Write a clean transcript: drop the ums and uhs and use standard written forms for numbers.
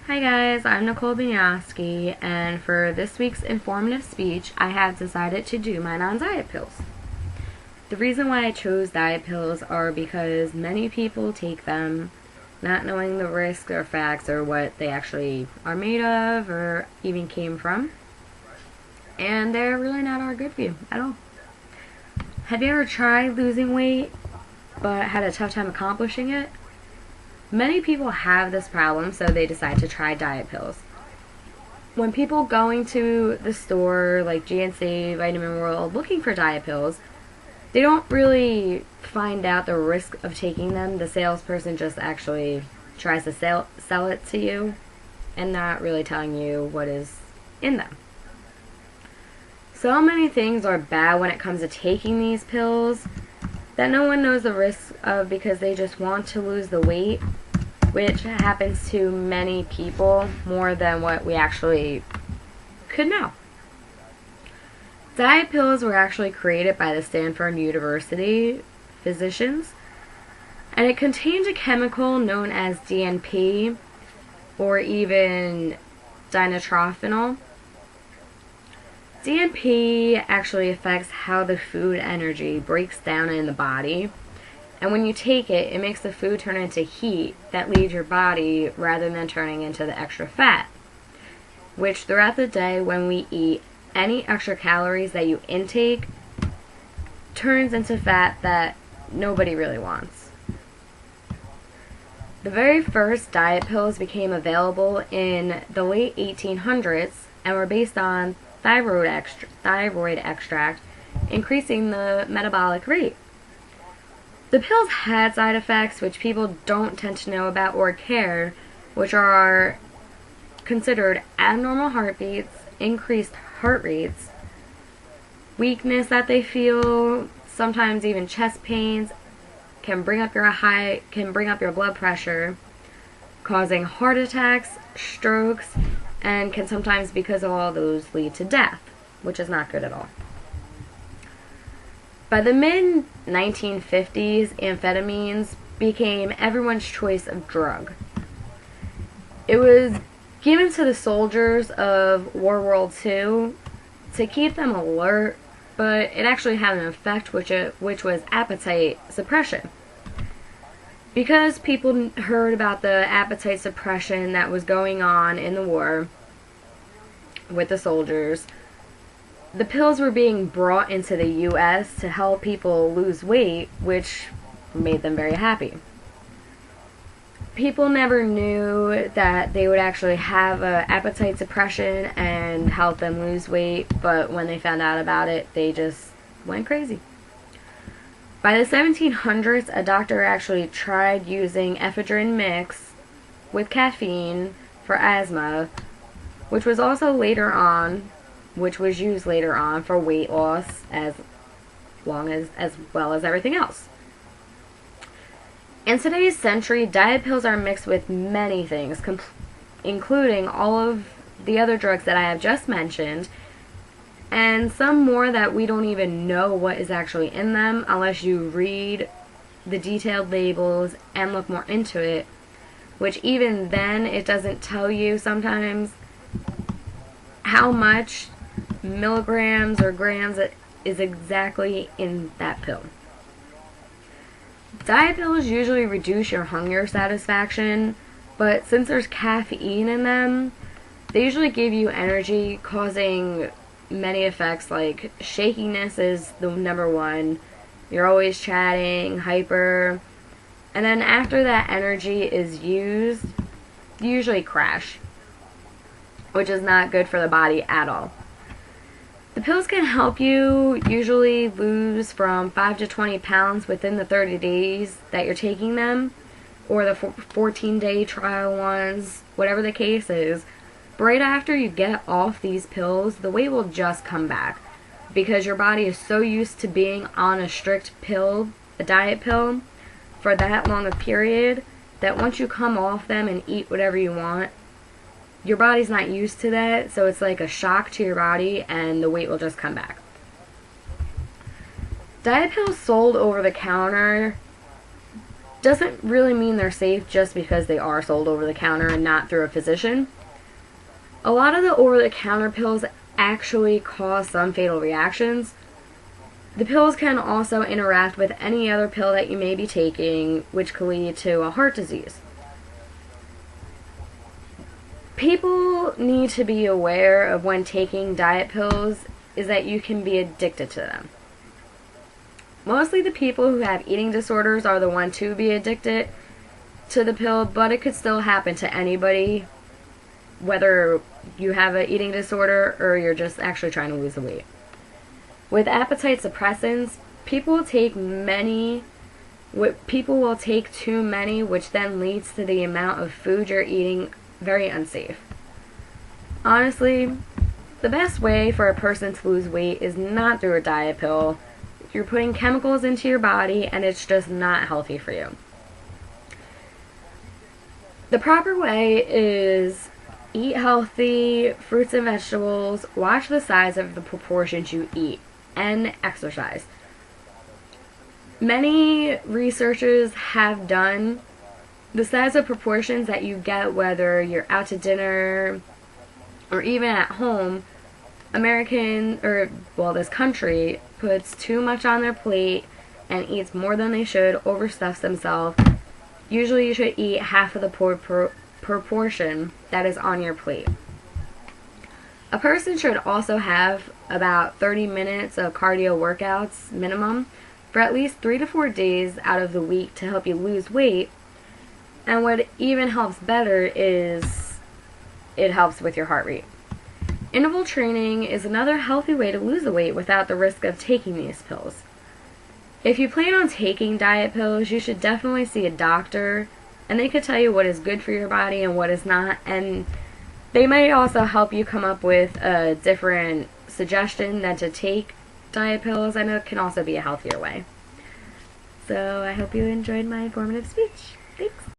Hi guys, I'm Nicole Banyacsky, and for this week's informative speech, I have decided to do mine on diet pills. The reason why I chose diet pills are because many people take them not knowing the risks or facts or what they actually are made of or even came from, and they're really not all good for you at all. Have you ever tried losing weight but had a tough time accomplishing it? Many people have this problem, so they decide to try diet pills. When people going to the store like GNC, Vitamin World, looking for diet pills, they don't really find out the risk of taking them. The salesperson just actually tries to sell it to you and not really telling you what is in them. So many things are bad when it comes to taking these pills that no one knows the risks of because they just want to lose the weight, which happens to many people more than what we actually could know. Diet pills were actually created by the Stanford University physicians, and it contains a chemical known as DNP or even dinitrophenol. DNP actually affects how the food energy breaks down in the body, and when you take it, it makes the food turn into heat that leaves your body rather than turning into the extra fat, which throughout the day when we eat, any extra calories that you intake turns into fat that nobody really wants. The very first diet pills became available in the late 1800s and were based on thyroid extract, increasing the metabolic rate. The pills had side effects which people don't tend to know about or care, which are considered abnormal heartbeats, increased heart rates, weakness that they feel, sometimes even chest pains, can bring up your blood pressure, causing heart attacks, strokes, and can sometimes, because of all those, lead to death, which is not good at all. By the mid-1950s, amphetamines became everyone's choice of drug. It was given to the soldiers of World War II to keep them alert, but it actually had an effect which was appetite suppression. Because people heard about the appetite suppression that was going on in the war with the soldiers, the pills were being brought into the U.S. to help people lose weight, which made them very happy. People never knew that they would actually have appetite suppression and help them lose weight, but when they found out about it, they just went crazy. By the 1700s, a doctor actually tried using ephedrine mix with caffeine for asthma, which was used later on for weight loss as well as everything else. In today's century, diet pills are mixed with many things, including all of the other drugs that I have just mentioned, and some more that we don't even know what is actually in them unless you read the detailed labels and look more into it, which even then it doesn't tell you sometimes how much milligrams or grams it is exactly in that pill. Diet pills usually reduce your hunger satisfaction, but since there's caffeine in them, they usually give you energy, causing many effects like shakiness is the number one. You're always chatting, hyper, and then after that energy is used, you usually crash, which is not good for the body at all. The pills can help you usually lose from 5 to 20 pounds within the 30 days that you're taking them, or the 14-day trial ones, whatever the case is. But right after you get off these pills, the weight will just come back because your body is so used to being on a strict pill, a diet pill, for that long a period that once you come off them and eat whatever you want, your body's not used to that, so it's like a shock to your body and the weight will just come back. Diet pills sold over the counter doesn't really mean they're safe just because they are sold over the counter and not through a physician. A lot of the over-the-counter pills actually cause some fatal reactions. The pills can also interact with any other pill that you may be taking, which could lead to a heart disease. People need to be aware of when taking diet pills is that you can be addicted to them. Mostly the people who have eating disorders are the ones to be addicted to the pill, but it could still happen to anybody, whether you have an eating disorder or you're just actually trying to lose the weight. With appetite suppressants, people will take too many, which then leads to the amount of food you're eating very unsafe. Honestly, the best way for a person to lose weight is not through a diet pill. You're putting chemicals into your body and it's just not healthy for you. The proper way is eat healthy fruits and vegetables, watch the size of the proportions you eat, and exercise. Many researchers have done the size of proportions that you get whether you're out to dinner or even at home. This country puts too much on their plate and eats more than they should, overstuffs themselves. Usually you should eat half of the proportion that is on your plate. A person should also have about 30 minutes of cardio workouts minimum for at least 3 to 4 days out of the week to help you lose weight. And what even helps better is it helps with your heart rate. Interval training is another healthy way to lose the weight without the risk of taking these pills. If you plan on taking diet pills, you should definitely see a doctor, and they could tell you what is good for your body and what is not, and they might also help you come up with a different suggestion than to take diet pills, and it can also be a healthier way. So I hope you enjoyed my informative speech. Thanks.